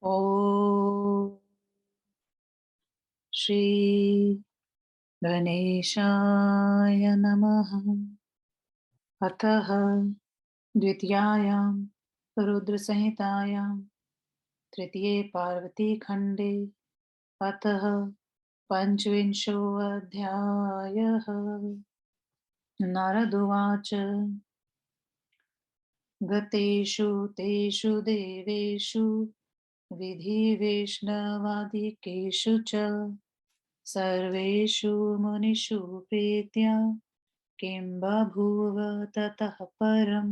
ॐ श्री गणेशाय नमः। अतः द्वितीयायां रुद्रसंहितायां तृतीये पार्वतीखण्डे अतः पञ्चविंशोऽध्यायः। नारदुवाच गतेषु तेषु देवेषु विधिवैष्णवादिकेषु च सर्वेषु मुनिषु प्रीत्या किं बभूव ततः परं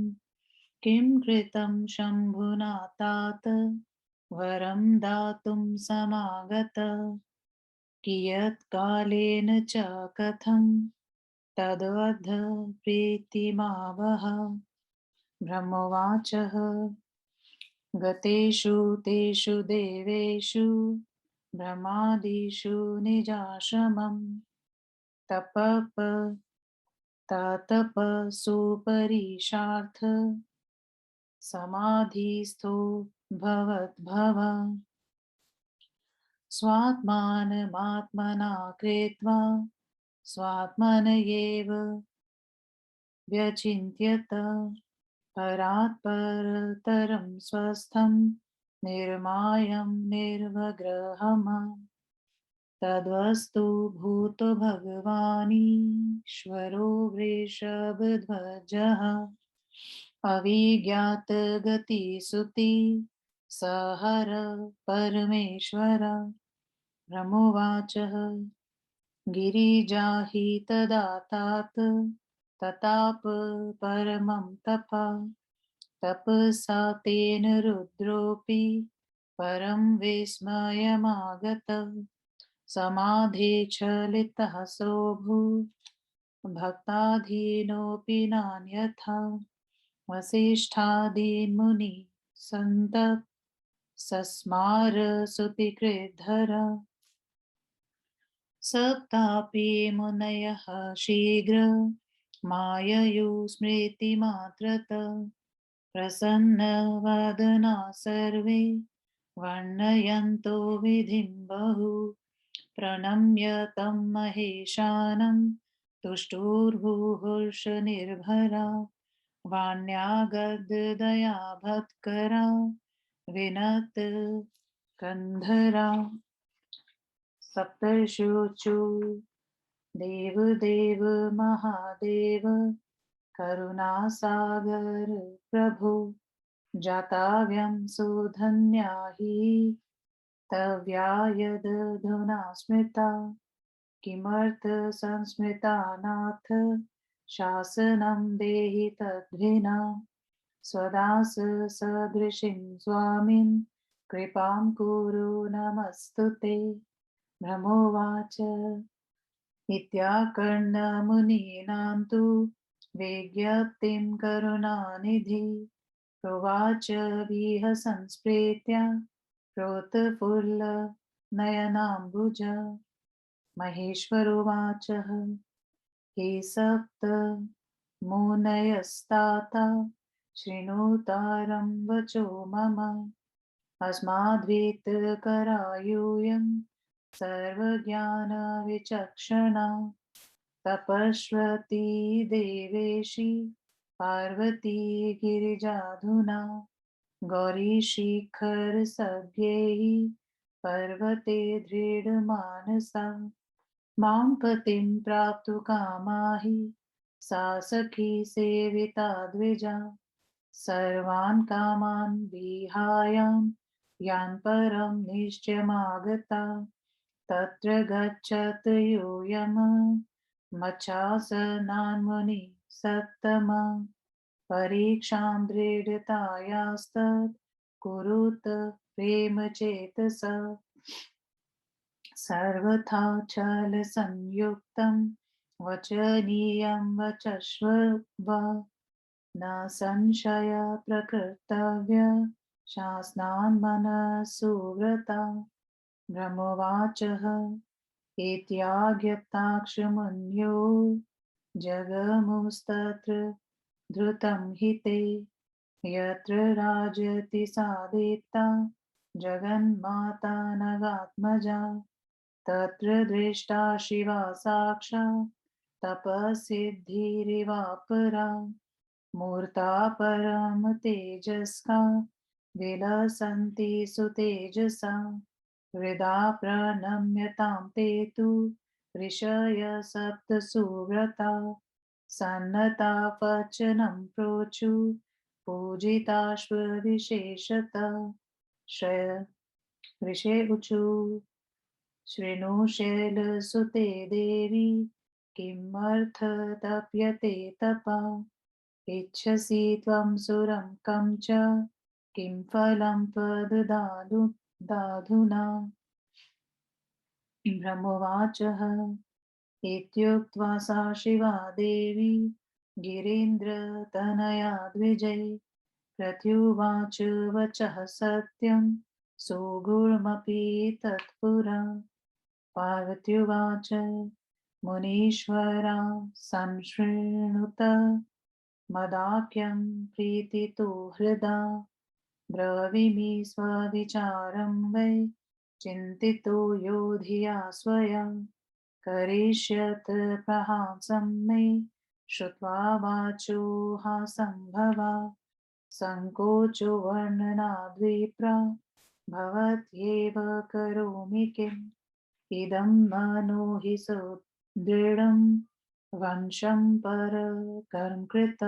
किं कृतं शम्भुना तात वरं दातुं समागत कियत्कालेन च कथं तद्वद् प्रीतिमावह। ब्रह्मोवाचः गतेषु तेषु देवेषु ब्रह्मादिषु निजाश्रमं तपप तातपसुपरिशार्थ समाधिस्थो भवद्भव स्वात्मानमात्मना कृत्वा स्वात्मन एव व्यचिन्त्यत परात् परतरं स्वस्थं निर्मायं निर्वग्रहम् तद्वस्तु भूतो भगवानीश्वरो वृषभध्वजः अविज्ञातगतिसुति सहर परमेश्वर। ब्रह्मोवाचः गिरिजाहि तदा तात तताप परमं तपः तपसा तेन रुद्रोऽपि परं विस्मयमागतः समाधिचलितः सोऽभूत् भक्ताधीनोऽपि नान्यथा वसिष्ठादीन्मुनिः सन्तः सस्मार सुपिकृद्धर सप्तापि मुनयः शीघ्र माययु स्मृतिमात्रतः प्रसन्नवदना सर्वे वर्णयन्तो विधिं बहु प्रणम्य तं महेशानं तुष्टुर्भुहुर्षनिर्भरा वाण्यागदया भक्करा विनत कंधरा। सप्तर्षिषु देवदेव महादेव करुणासागर प्रभो जाताव्यं सुधन्या हि तव्या यदधुना स्मृता किमर्थ संस्मृता नाथ शासनं देहि तद्विना स्वदास सदृशीं स्वामिन् कृपां कुरु नमस्तुते। ब्रह्मोवाच इत्याकर्णमुनीनां तु विज्ञप्तिं करुणानिधि प्रोवाच विह संस्प्रीत्या प्रोतफुल्लनयनाम्बुज महेश्वरोवाचः हे सप्त मुनयस्ताता शृणुतारं वचो मम अस्माद्वीतकरायूयं सर्वज्ञानविचक्षणा तपस्वती देवेशी पार्वती गिरिजाधुना गौरीशिखरसभ्यैः पर्वते दृढमानसा मां पतिं प्राप्तुकामा हि सा सखी सेविता द्विजा सर्वान् कामान् विहायान् यान् परं निश्चयमागता तत्र गच्छत यूयम् मच्छासनान्मुनिः सत्तमा परीक्षां दृढतायास्तत् कुरुत प्रेमचेतसा सर्वथा छलसंयुक्तं वचनीयं वचस्व न संशय प्रकृतव्य शासनान् मनसु व्रता। ब्रह्मोवाचः इत्याज्ञप्ताक्षमुन्यो जगमुस्तत्र धृतं हि ते यत्र राजति सा दीप्ता जगन्माता नगात्मजा तत्र दृष्टा शिवा साक्षात् तपःसिद्धिरिवापरा मूर्ता परम तेजस्का विलसन्ति सुतेजसा हृदा प्रणम्यतां ते तु ऋषय सप्त सुव्रता सन्नता वचनं प्रोचु पूजिताश्वविशेषतः श्रय ऋषेऊचु शृणु शैलसुते देवी किमर्थतप्यते तपा इच्छसि त्वं सुरं कं च किं फलं त्वददाधुना ब्रह्मोवाचः इत्युक्त्वा सा शिवा देवी गिरीन्द्रतनया द्विजै प्रत्युवाच वचः सत्यं सुगुणमपि तत्पुरा पार्वत्युवाच मुनीश्वरा संशृणुत मदाख्यं प्रीतितो हृदा ब्रवीमि स्वविचारं वै चिन्तितो यो धिया स्वया करिष्यत प्रहासं मे श्रुत्वा वाचो हासंभवा सङ्कोचो वर्णनाद्विप्रा भवत्येव करोमि किम् इदं मनो हि सुदृढं वंशं परकर्म कृत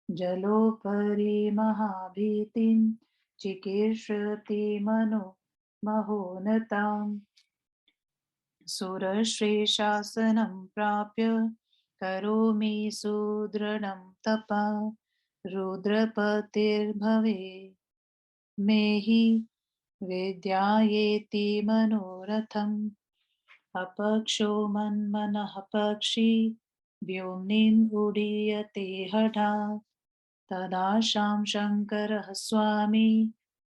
जलोपरि महाभीतिं चिकीर्षति मनो महोनताम् सुरश्रेशासनं प्राप्य करोमि सुदृढं तपा रुद्रपतिर्भवे मे हि विद्यायेति मनोरथम् अपक्षो मन्मनः पक्षी व्योम्निम् उडीयते हठात् तदा शां शङ्करः स्वामी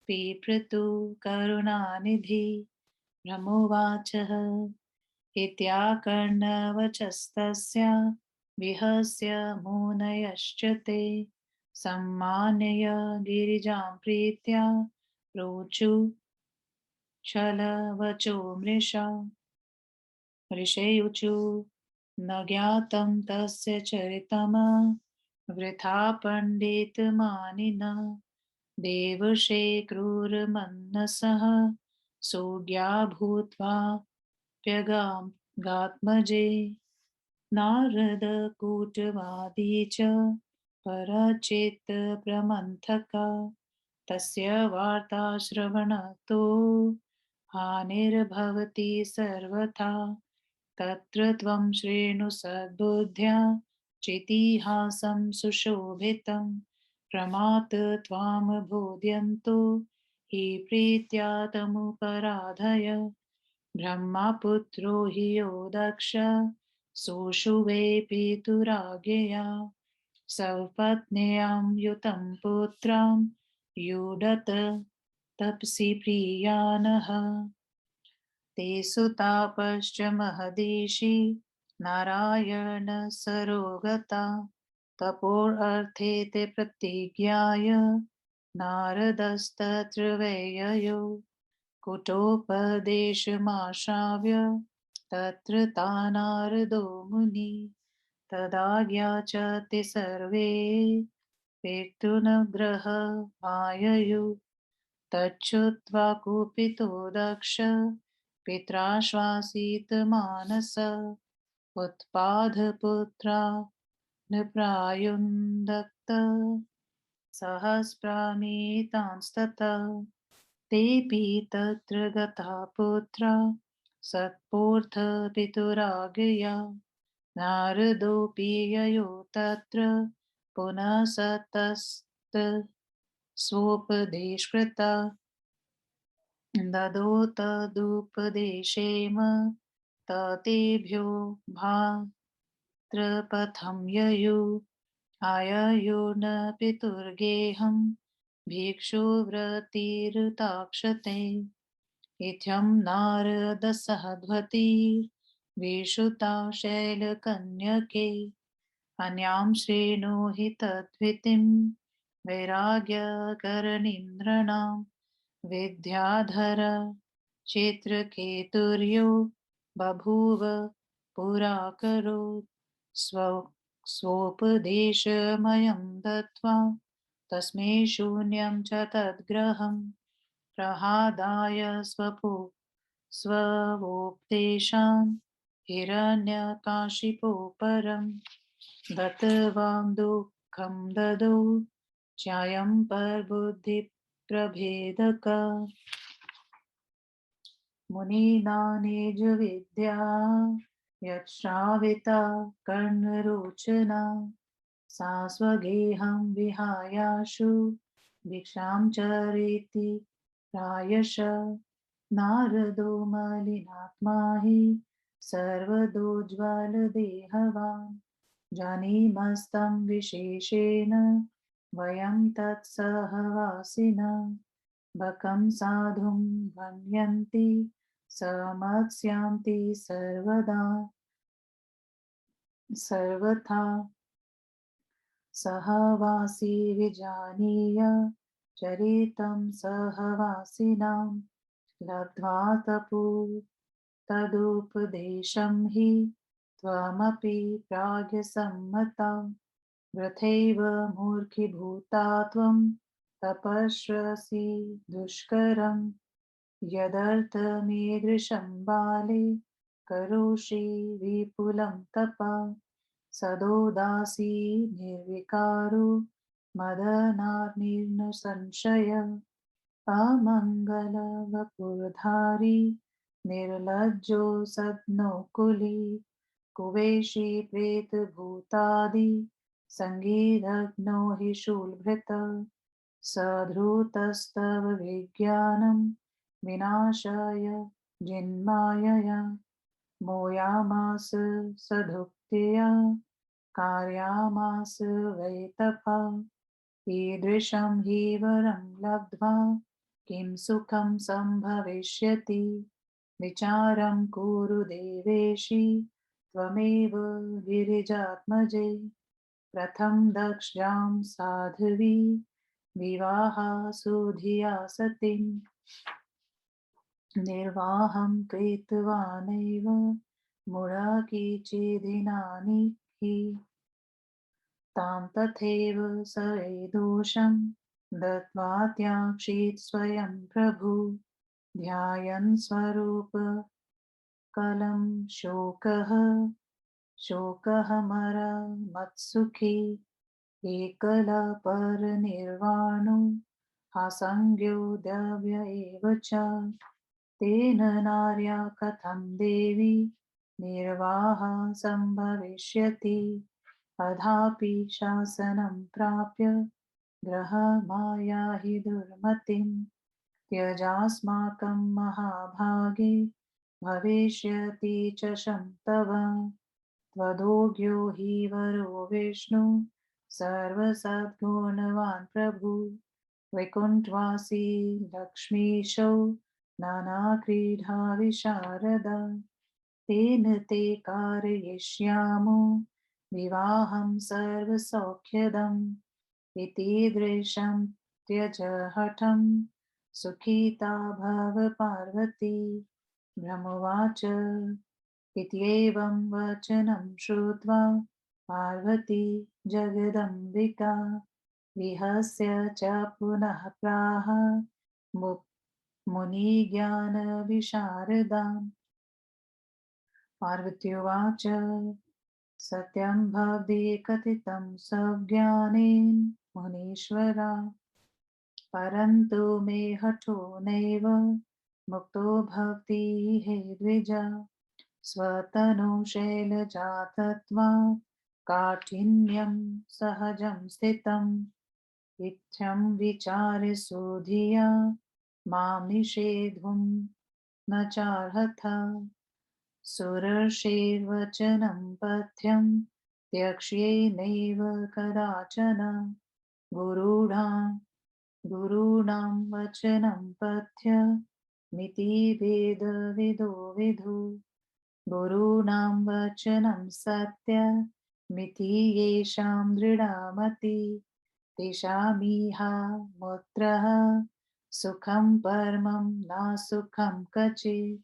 पिप्रतु करुणानिधि ब्रह्मोवाचः इत्याकर्णवचस्तस्य विहस्य मुनयश्च ते सम्मानय गिरिजां प्रीत्या प्रोचु छलवचो मृषा ऋषेयुचु न ज्ञातं तस्य चरितम् वृथा पण्डितमानिना देवशे क्रूरमन्नसः सोऽज्ञा भूत्वा प्यगात्मजे नारदकूटवादी च परचित्तप्रमन्थका तस्य वार्ताश्रवणतो हानिर्भवति सर्वथा तत्र त्वं शृणु सद्बुद्ध्या चितिहासं सुशोभितं प्रमाथ त्वां बोधयन्तो हि प्रीत्या तमुपराधय ब्रह्मपुत्रो हि यो दक्ष सोऽशुवे पितुराज्ञया सपत्न्यां युतं पुत्रां युडत तपसि प्रियानः ते सुतापश्च महदीषि नारायणसरोगता तपोर्थे ते प्रतिज्ञाय नारदस्तत्र वैययो कुटोपदेशमाश्राव्य तत्र तानारदो मुनि तदाज्ञा च ते सर्वे पेतुनग्रह आययु तच्छ्रुत्वा कुपितो दक्ष पित्राश्वासितमानस उत्पादपुत्रा न प्रायुन्दक्त सहस्रामीतांस्ततः तेऽपि तत्र गता पुत्रा सत्पूर्थपितुराज्ञया नारदोऽपि ययो तत्र पुनः सतस्त स्वोपदेशकृता ददौ तदुपदेशेम ततेभ्यो भाद्रपथं ययु आययो न पितुर्गेहं भिक्षुव्रतिरुताक्षते इत्थं नारदसहध्वतिर्विश्रुता शैलकन्यके अन्यां श्रेणो हि तद्वितिं वैराग्यकरनिन्द्राणां विद्याधर चित्रकेतुर्यो बभूव पुराकरोत् स्वोपदेशमयं दत्त्वा तस्मै शून्यं च तद्ग्रहम् प्रहादाय स्वोपदेशां हिरण्यकाशिपो परम् दत्तवां दुःखं ददौ चायं परबुद्धिप्रभेदक मुनिनानेजविद्या यच्छ्राविता कर्णरोचना सा स्वगेहं विहायाशु भिक्षां चरेति प्रायशः नारदो मलिनात्मा हि सर्वदोज्ज्वलदेहवान् जानीमस्तं विशेषेण वयं तत्सहवासिनः बकं साधुं भन्यन्ति समत्स्यान्ति सर्वथा सहवासी विजानीय चरितं सहवासिनां लब्ध्वा तदुपदेशं हि त्वमपि प्राज्ञसम्मता वृथैव मूर्खीभूता त्वं तपस्वसि दुष्करं यदर्थमीदृशं बाले करोषि विपुलं तपः सदोदासी निर्विकारो मदनार्निर्नसंशय अमङ्गलवपुर्धारी निर्लज्जो सद्नोकुली कुवेशी प्रेतभूतादि सङ्गीतज्ञो हि शूलभृत सधृतस्तव विज्ञानं विनाशाय जिन्मायया मोयामास सदुक्त्या कार्यामास वै तपः ईदृशं हि वरं लब्ध्वा किं सुखं सम्भविष्यति विचारं कुरु देवेशि त्वमेव गिरिजात्मजे प्रथम दक्षां साध्वी विवाहा सुधिया सतीं निर्वाहं कृतवानेव मुराकिचिदिनानि हि तां तथैव सैदोषं दत्त्वा त्याक्षीत् स्वयं प्रभु ध्यायन् स्वरूपकलं शोकहमरमत्सुखी एकलपरनिर्वाणो हासंज्ञो द्रव्य एव च तेन नार्या कथं देवी निर्वाहा सम्भविष्यति अधापि शासनं प्राप्य ग्रहमाया हि दुर्मतिं त्यजास्माकं महाभागे भविष्यति च शं त्वदोग्यो हि वरो विष्णु सर्वसद्गुणवान् प्रभु वैकुण्ठवासी लक्ष्मीशो नानाक्रीडा विशारदा तेन ते कारयिष्यामो विवाहं सर्वसौख्यदम् इति दृशं त्यज हठं सुखिता भव पार्वती ब्रह्मोवाच इत्येवं वचनं श्रुत्वा पार्वती जगदम्बिका विहस्य च पुनः प्राह मुनिज्ञानविशारदाम् पार्वत्युवाच सत्यं भवति कथितं सज्ञानेन मुनीश्वरा परन्तु मे हठो नैव मुक्तो भवति हे द्विजा स्वतनु शैलजातत्वा काठिन्यं सहजं स्थितम् इत्थं विचार्य सुधिया मां निषेधुं न चार्हथ सुरर्षेर्वचनं पथ्यं त्यक्ष्ये नैव कदाचन गुरूणां वचनं पथ्यमिति वेदविदो विदु गुरूणां वचनं सत्यमिति येषां दृढा मतिः तेषामिहा मुद्रः सुखं परमं न सुखं क्वचित्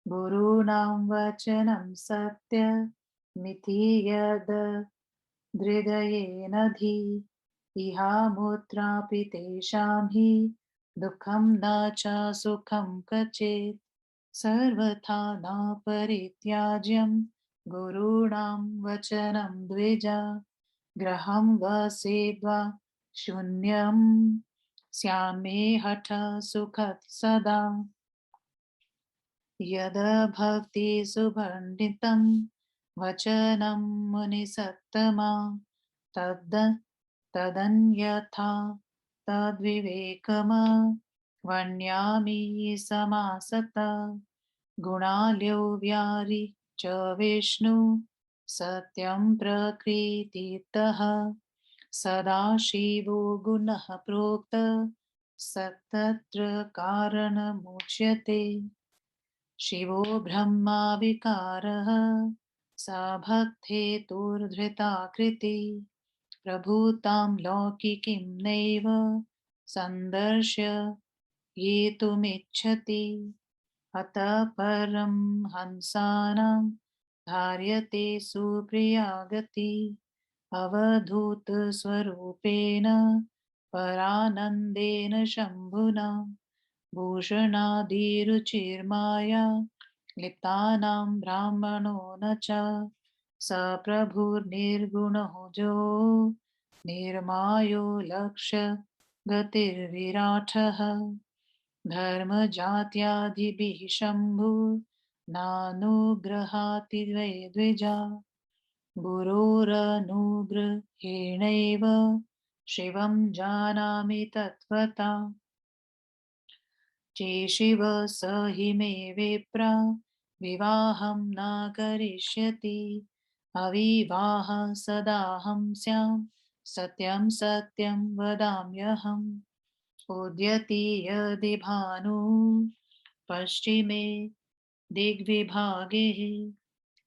गुरूणां वचनं सत्यमिति यद् हृदयेन धी इहामुत्रापि तेषां हि दुःखं न च सुखं क्वचित् सर्वथा न परित्याज्यं गुरूणां वचनं द्विजा ग्रहं वसेद्वा शून्यं स्यामे हठ सुखत् सदा यद भक्ति सुभण्डितं वचनं मुनिसत्तमा तद् तदन्यथा तद्विवेकम वण्यामि समासत गुणाल्यो व्यारि च विष्णु सत्यं प्रकृतितः सदाशिवो गुणः प्रोक्त सत्तत्र कारणमुच्यते शिवो ब्रह्मा विकारः सा भक्तेतुर्धृताकृति प्रभूतां लौकिकीं नैव सन्दर्श्य येतुमिच्छति अतः परं हंसानां धार्यते सुप्रिया गति अवधूतस्वरूपेण परानन्देन शम्भुना भूषणादिरुचिर्माया लिप्तानां ब्राह्मणो न च स प्रभुर्निर्गुणो जो निर्मायो लक्ष्य गतिर्विराटः धर्मजात्यादिभिः शम्भुर्नानुगृहाति वै द्विजा गुरोरनुगृहेणैव शिवं जानामि तत्त्वता चेशिव स हि मे विप्रा विवाहं न करिष्यति अविवाह सदाहं स्यां सत्यं सत्यं वदाम्यहम् उद्यति यदि भानु पश्चिमे दिग्विभागे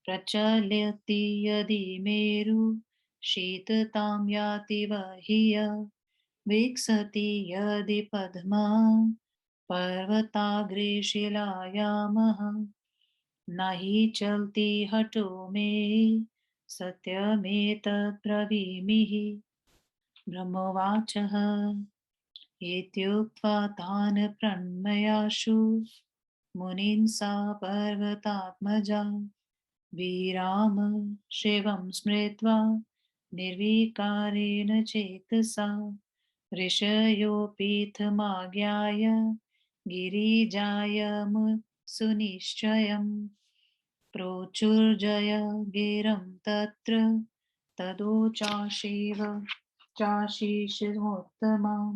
प्रचलति यदि मेरु शीततां याति वह्य विकसति यदि पद्मा पर्वताग्रे शिलायामः न हि चलति हठो मे सत्यमेतत् ब्रवीमिः ब्रह्मोवाचः इत्युक्त्वा तान् प्रणम्याशु मुनीन् सा पर्वतात्मजा विराम शिवं स्मृत्वा निर्विकारेण चेतसा ऋषयोऽपीथमाज्ञाय गिरिजायमुसुनिश्चयम् प्रोचुर्जय गिरं तत्र तदोचाशिव चाशिषमुत्तमाम्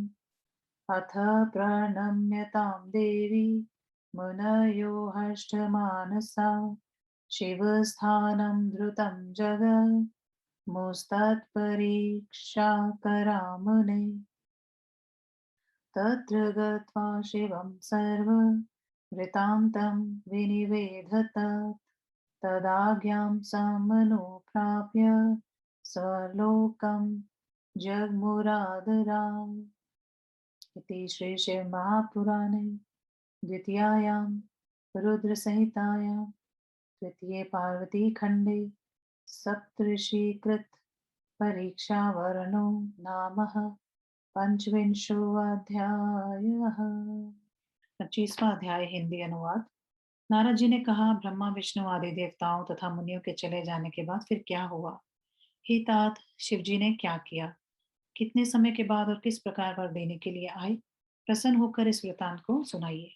अथ प्रणम्यतां देवी मुनयो हष्टमानसा शिवस्थानं धृतं जगन्मुस्तत्परीक्षाकरामुने तत्र गत्वा शिवं सर्ववृत्तान्तं विनिवेदत तदाज्ञां समनुप्राप्य स्वलोकं जग्मुरादराम् इति श्रीशिवमहापुराणे द्वितीयायां रुद्रसंहितायां तृतीये पार्वतीखण्डे सप्तऋषिकृत परीक्षावर्णो नाम पंचविंशोऽध्यायः 25वां अध्याय हिंदी अनुवाद नारद जी ने कहा ब्रह्मा विष्णु आदि देवताओं तथा मुनियों के चले जाने के बाद फिर क्या हुआ हे तात शिव जी ने क्या किया कितने समय के बाद और किस प्रकार वर देने के लिए आए प्रसन्न होकर इस वृतांत को सुनाइए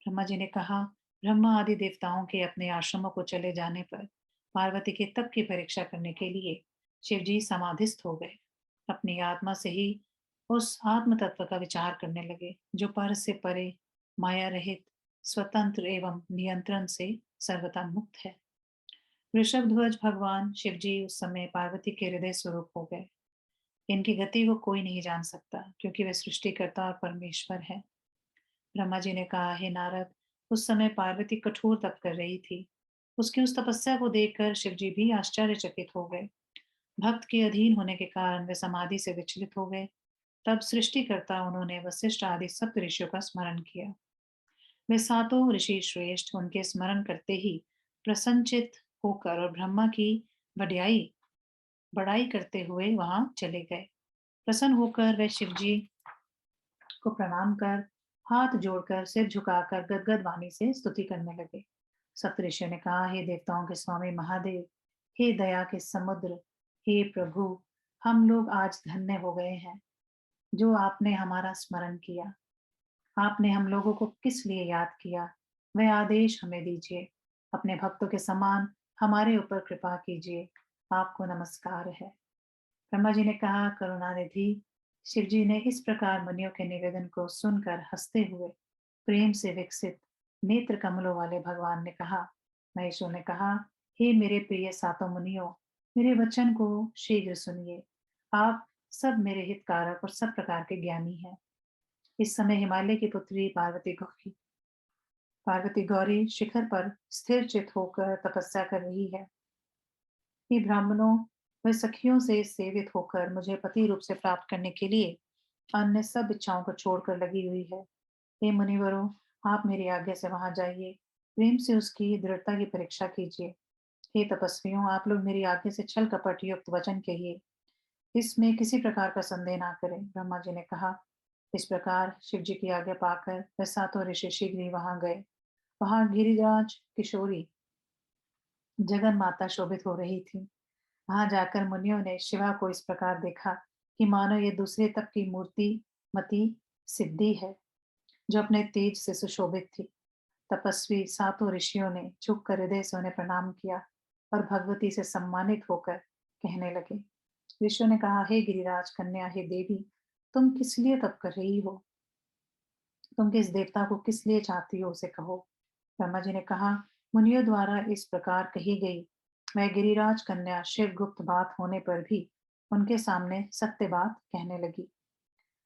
ब्रह्मा जी ने कहा ब्रह्मा आदि देवताओं के अपने आश्रमों को चले जाने पर पार्वती के तप की परीक्षा करने के लिए शिव जी समाधिस्थ हो गए अपनी आत्मा से ही उस आत्म तत्व का विचार करने लगे जो पर से परे माया रहित स्वतंत्र एवं नियंत्रण से सर्वथा मुक्त है वृषभ ध्वज भगवान शिव जी उस समय पार्वती के हृदय स्वरूप हो गए इनकी गति को कोई नहीं जान सकता क्योंकि वे सृष्टिकर्ता और परमेश्वर है ब्रह्मा जी ने कहा हे नारद उस समय पार्वती कठोर तप कर रही थी उसकी उस तपस्या को देखकर शिव जी भी आश्चर्यचकित हो गए भक्त के अधीन होने के कारण वे समाधि से विचलित हो गए तब सृष्टिकर्ता उन्होंने वशिष्ठ आदि सप्त ऋषियों का स्मरण किया। वे सातों ऋषि श्रेष्ठ उनके स्मरण करते ही प्रसन्नचित होकर और ब्रह्मा की वड्याई बड़ाई करते हुए वहां चले गए। प्रसन्न होकर वे शिवजी को प्रणाम कर, हाथ जोड़कर, सिर झुकाकर गदगद वाणी से स्तुति करने लगे। सप्तऋषियों ने कहा, हे देवताओं के स्वामी महादेव, हे दया के समुद्र, हे प्रभु, हम लोग आज धन्य हो गए हैं जो आपने हमारा स्मरण किया। आपने हम लोगों को किस लिए याद किया, वह आदेश हमें दीजिए। अपने भक्तों के समान हमारे ऊपर कृपा कीजिए। आपको नमस्कार है। ब्रह्मा जी ने कहा, करुणानिधि शिव जी ने इस प्रकार मुनियों के निवेदन को सुनकर हंसते हुए प्रेम से विकसित नेत्र कमलों वाले भगवान ने कहा, महेश्वर ने कहा, हे मेरे प्रिय सातों मुनियों, मेरे वचन को शीघ्र सुनिए। आप सब मेरे हितकारक और सब प्रकार के ज्ञानी हैं। इस समय हिमालय की पुत्री पार्वती गौरी शिखर पर स्थिर चित होकर तपस्या कर रही है। हे ब्राह्मणों, वह सखियों से सेवित होकर मुझे पति रूप से प्राप्त करने के लिए अन्य सब इच्छाओं को छोड़कर लगी हुई है। हे मुनिवरों, आप मेरी आज्ञा से वहां जाइए, प्रेम से उसकी दृढ़ता की परीक्षा कीजिए। हे तपस्वियों, आप लोग मेरी आज्ञा से छल कपट युक्त वचन कहिए, इसमें किसी प्रकार का संदेह ना करें। ब्रह्मा जी ने कहा। इस प्रकार शिव जी की आज्ञा पाकर वह सातों ऋषि शीघ्र ही वहां गए। वहां गिरिराज किशोरी जगन माता शोभित हो रही थी। वहां जाकर मुनियों ने शिवा को इस प्रकार देखा कि मानो ये दूसरे तप की मूर्ति मती सिद्धि है, जो अपने तेज से सुशोभित थी। तपस्वी सातों ऋषियों ने झुककर हृदय से उन्हें प्रणाम किया और भगवती से सम्मानित होकर कहने लगे। ऋषियों ने कहा, हे गिरिराज कन्या, हे देवी, तुम किस लिए तप कर रही हो? तुम किस देवता को किस लिए चाहती हो, उसे कहो। ब्रह्मा जी ने कहा, मुनियों द्वारा इस प्रकार कही गई मैं गिरिराज कन्या शिव गुप्त बात होने पर भी उनके सामने सत्य बात कहने लगी।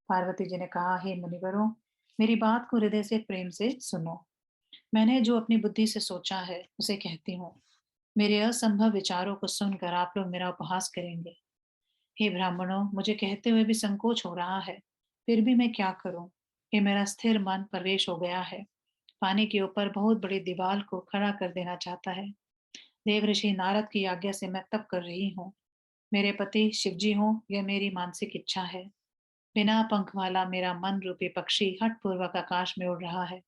पार्वती जी ने कहा, हे मुनिवरों, मेरी बात को हृदय से प्रेम से सुनो। मैंने जो अपनी बुद्धि से सोचा है उसे कहती हूँ। मेरे असंभव विचारों को सुनकर आप लोग मेरा उपहास करेंगे। हे ब्राह्मणों, मुझे कहते हुए भी संकोच हो रहा है, फिर भी मैं क्या करूं? ये मेरा स्थिर मन प्रवेश हो गया है, पानी के ऊपर बहुत बड़ी दीवार को खड़ा कर देना चाहता है। देवऋषि नारद की आज्ञा से मैं तप कर रही हूँ। मेरे पति शिवजी हों, यह मेरी मानसिक इच्छा है। बिना पंख वाला मेरा मन रूपी पक्षी हठ पूर्वक आकाश में उड़ रहा है।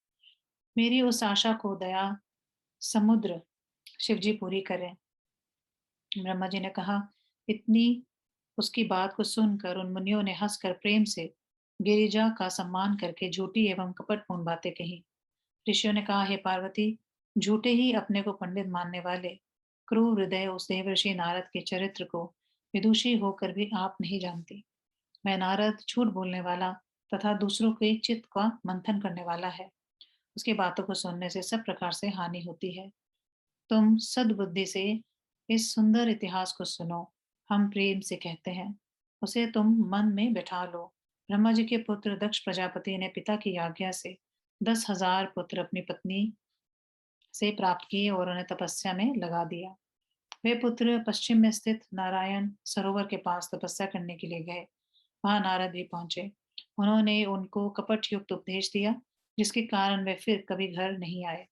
मेरी उस आशा को दया समुद्र शिवजी पूरी करें। ब्रह्मा जी ने कहा। इतनी उसकी बात को सुनकर उन मुनियों ने हंसकर प्रेम से गिरिजा का सम्मान करके झूठी एवं कपटपूर्ण बातें कही। ऋषियों ने कहा, हे पार्वती, झूठे ही अपने को पंडित मानने वाले क्रूर हृदय उस देवर्षि नारद के चरित्र को विदुषी होकर भी आप नहीं जानती। मैं नारद झूठ बोलने वाला तथा दूसरों के चित्त का मंथन करने वाला है। उसकी बातों को सुनने से सब प्रकार से हानि होती है। तुम सद्बुद्धि से इस सुंदर इतिहास को सुनो। हम प्रेम से कहते हैं, उसे तुम मन में बैठा लो। ब्रह्मा जी के पुत्र दक्ष प्रजापति ने पिता की आज्ञा से 10,000 पुत्र अपनी पत्नी से प्राप्त किए और उन्हें तपस्या में लगा दिया। वे पुत्र पश्चिम में स्थित नारायण सरोवर के पास तपस्या करने के लिए गए। वहां नारद भी पहुंचे। उन्होंने उनको कपट युक्त उपदेश दिया, जिसके कारण वे फिर कभी घर नहीं आए।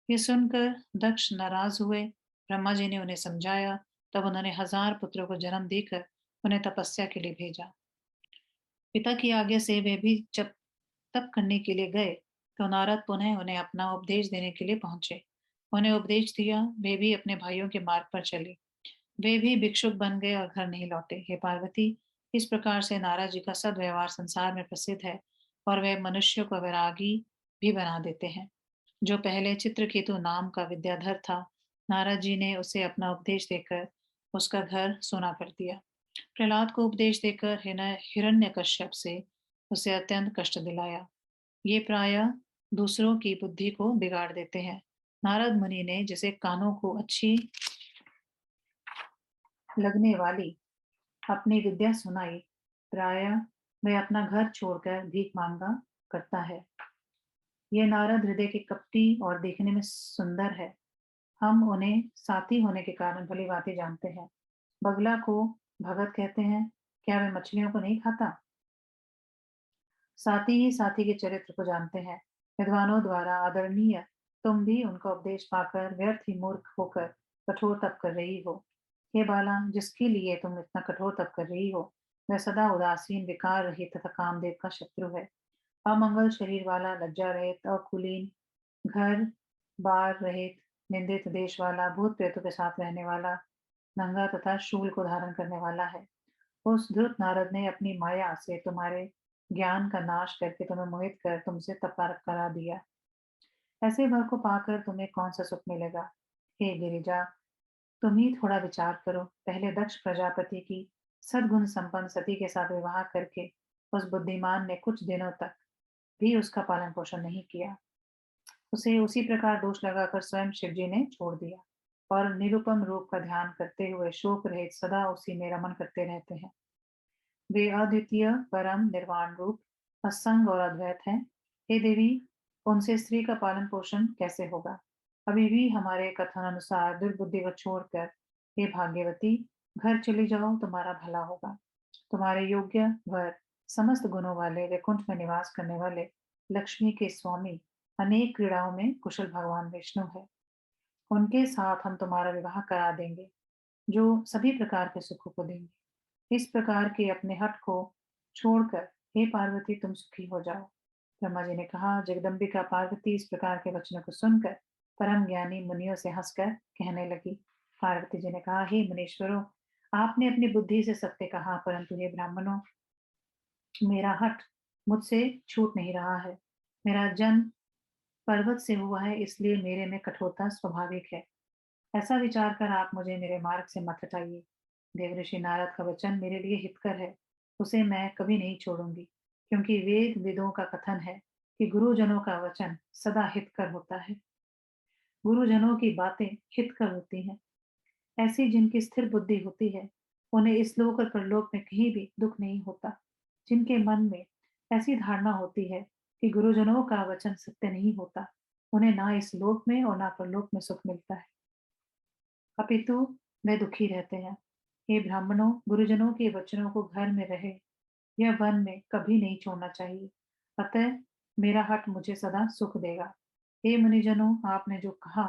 ये सुनकर दक्ष नाराज हुए। ब्रह्मा जी ने उन्हें समझाया। तब उन्होंने 1,000 पुत्रों को जन्म देकर उन्हें तपस्या के लिए भेजा। पिता की आज्ञा से वे भी जब तप करने के लिए गए, तो नारद पुनः उन्हें अपना उपदेश देने के लिए पहुंचे। उन्हें उपदेश दिया, वे भी अपने भाइयों के मार्ग पर चले। वे भी भिक्षुक बन गए और घर नहीं लौटे। हे पार्वती, इस प्रकार से नारद जी का सदव्यवहार संसार में प्रसिद्ध है और वे मनुष्य को वैरागी भी बना देते हैं। जो पहले चित्रकेतु नाम का विद्याधर था, नारद जी ने उसे अपना उपदेश देकर उसका घर सोना कर दिया। प्रहलाद को उपदेश देकर हिरण्यकश्यप से उसे अत्यंत कष्ट दिलाया। ये प्रायः दूसरों की बुद्धि को बिगाड़ देते हैं। नारद मुनि ने जिसे कानों को अच्छी लगने वाली अपनी विद्या सुनाई, प्रायः वह अपना घर छोड़कर भीख मांगा करता है। ये नारद हृदय के कपटी और देखने में सुंदर है। हम उन्हें साथी होने के कारण भली भांति जानते हैं। बगला को भगत कहते हैं। क्या वह मछलियों को नहीं खाता? साथी ही साथी के चरित्र को जानते हैं। विद्वानों द्वारा आदरणीय तुम भी उनका उपदेश पाकर व्यर्थ ही मूर्ख होकर कठोर तप कर रही हो। हे बाला, जिसके लिए तुम इतना कठोर तप कर रही हो, वह सदा उदासीन, विकार रहित तथा कामदेव का शत्रु है। अमंगल शरीर वाला, लज्जा रहित, अकुलीन, घर बार रहित, निंदित देश वाला, भूत प्रेतों के साथ रहने वाला, नंगा तथा शूल को धारण करने वाला है। उस धृत नारद ने अपनी माया से तुम्हारे ज्ञान का नाश करके तुम्हें मोहित कर तुमसे तपा करा दिया। ऐसे वर को पाकर तुम्हें कौन सा सुख मिलेगा? हे गिरिजा, तुम ही थोड़ा विचार करो। पहले दक्ष प्रजापति की सद्गुण संपन्न सती के साथ विवाह करके उस बुद्धिमान ने कुछ दिनों तक भी उसका पालन पोषण नहीं किया। उसे उसी प्रकार दोष लगाकर स्वयं शिवजी ने छोड़ दिया और निरुपम रूप का ध्यान करते हुए शोक रहित सदा उसी में रमन करते रहते हैं। वे अद्वितीय परम निर्वाण रूप, असंग और अद्वैत हैं। हे देवी, उनसे स्त्री का पालन पोषण कैसे होगा? अभी भी हमारे कथन अनुसार दुर्बुद्धि को छोड़कर हे भाग्यवती, घर चली जाओ, तुम्हारा भला होगा। तुम्हारे योग्य वर, समस्त गुणों वाले, वैकुंठ में निवास करने वाले, लक्ष्मी के स्वामी, अनेक क्रीड़ाओं में कुशल भगवान विष्णु है। उनके साथ हम तुम्हारा विवाह करा देंगे, जो सभी प्रकार के सुखों को देंगे। इस प्रकार के अपने हठ को छोड़कर हे पार्वती, तुम सुखी हो जाओ। ब्रह्मा जी ने कहा। जगदम्बिका पार्वती इस प्रकार के वचनों को सुनकर परम ज्ञानी मुनियों से हंसकर कहने लगी। पार्वती जी ने कहा, हे मुनीश्वरों, आपने अपनी बुद्धि से सत्य कहा, परंतु हे ब्राह्मणों, मेरा हठ मुझसे छूट नहीं रहा है। मेरा जन्म पर्वत से हुआ है, इसलिए मेरे में कठोरता स्वाभाविक है। ऐसा विचार कर आप मुझे मेरे मार्ग से मत हटाइए। देवऋषि नारद का वचन मेरे लिए हितकर है, उसे मैं कभी नहीं छोड़ूंगी, क्योंकि वेद विदों का कथन है कि गुरुजनों का वचन सदा हितकर होता है। गुरुजनों की बातें हितकर होती हैं। ऐसी जिनकी स्थिर बुद्धि होती है, उन्हें इस लोक और परलोक में कहीं भी दुख नहीं होता। जिनके मन में ऐसी धारणा होती है कि गुरुजनों का वचन सत्य नहीं होता, उन्हें ना इस लोक में और ना परलोक में सुख मिलता है, अपितु वे दुखी रहते हैं। हे ब्राह्मणों, गुरुजनों के वचनों को घर में रहे या वन में कभी नहीं छोड़ना चाहिए। अतः मेरा हठ मुझे सदा सुख देगा। हे मुनिजनों, आपने जो कहा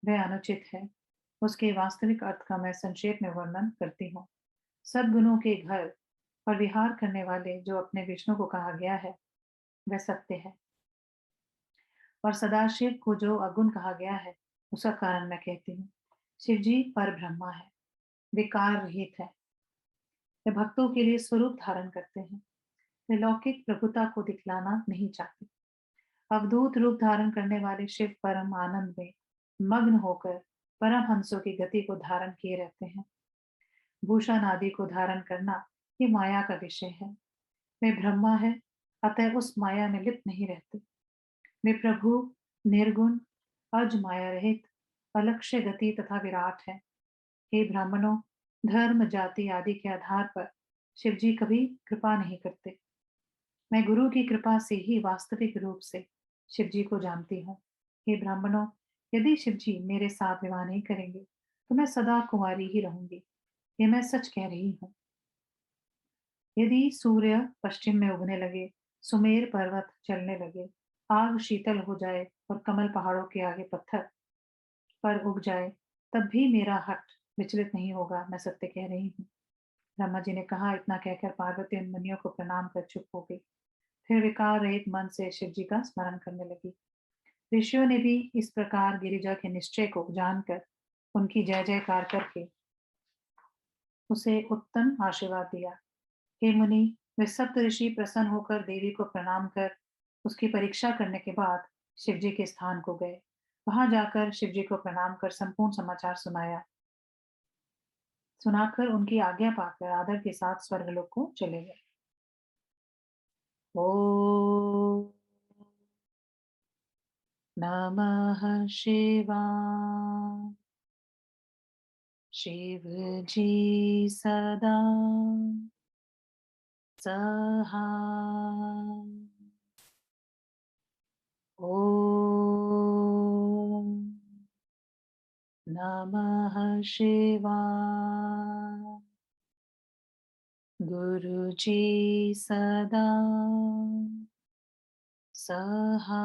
वह अनुचित है। उसके वास्तविक अर्थ का मैं संक्षेप में वर्णन करती हूँ। सद्गुणों के घर पर विहार करने वाले जो अपने विष्णु को कहा गया है, वह सत्य है। और सदाशिव को जो अगुण कहा गया है, उसका कारण मैं कहती हूँ। शिव जी पर ब्रह्मा है, विकार रहित है। वे भक्तों के लिए स्वरूप धारण करते हैं। वे लौकिक प्रभुता को दिखलाना नहीं चाहते। अवधूत रूप धारण करने वाले शिव परम आनंद में मग्न होकर परम हंसों की गति को धारण किए रहते हैं। भूषण आदि को धारण करना ये माया का विषय है। वे ब्रह्मा है, अतः उस माया में लिप्त नहीं रहते। वे प्रभु, निर्गुण, अज माया रहित, अलक्ष्य गति तथा विराट है। हे ब्राह्मणों, धर्म, जाति आदि के आधार पर शिव जी कभी कृपा नहीं करते। मैं गुरु की कृपा से ही वास्तविक रूप से शिव जी को जानती हूँ। हे ब्राह्मणों, यदि शिव जी मेरे साथ विवाह नहीं करेंगे, तो मैं सदा कुंवारी ही रहूंगी। ये मैं सच कह रही हूँ। यदि सूर्य पश्चिम में उगने लगे, सुमेर पर्वत चलने लगे, आग शीतल हो जाए और कमल पहाड़ों के आगे पत्थर पर उग जाए, तब भी मेरा हट विचलित नहीं होगा। मैं सत्य कह रही हूँ। ब्रह्मा जी ने कहा। इतना कहकर पार्वती उन मुनियों को प्रणाम कर चुप हो गई। फिर विकार रहित मन से शिव जी का स्मरण करने लगी। ऋषियों ने भी इस प्रकार गिरिजा के निश्चय को जानकर उनकी जय जयकार करके उसे उत्तम आशीर्वाद दिया। हे मुनि, वे सप्त ऋषि प्रसन्न होकर देवी को प्रणाम कर उसकी परीक्षा करने के बाद शिव जी के स्थान को गए। वहां जाकर शिव जी को प्रणाम कर संपूर्ण समाचार सुनाया। सुनाकर उनकी आज्ञा पाकर आदर के साथ स्वर्गलोक को चले गए। ओम नमः शिवाय। शिव जी सदा सहाय। ओम नमः शिवाय। गुरु जी सदा सहा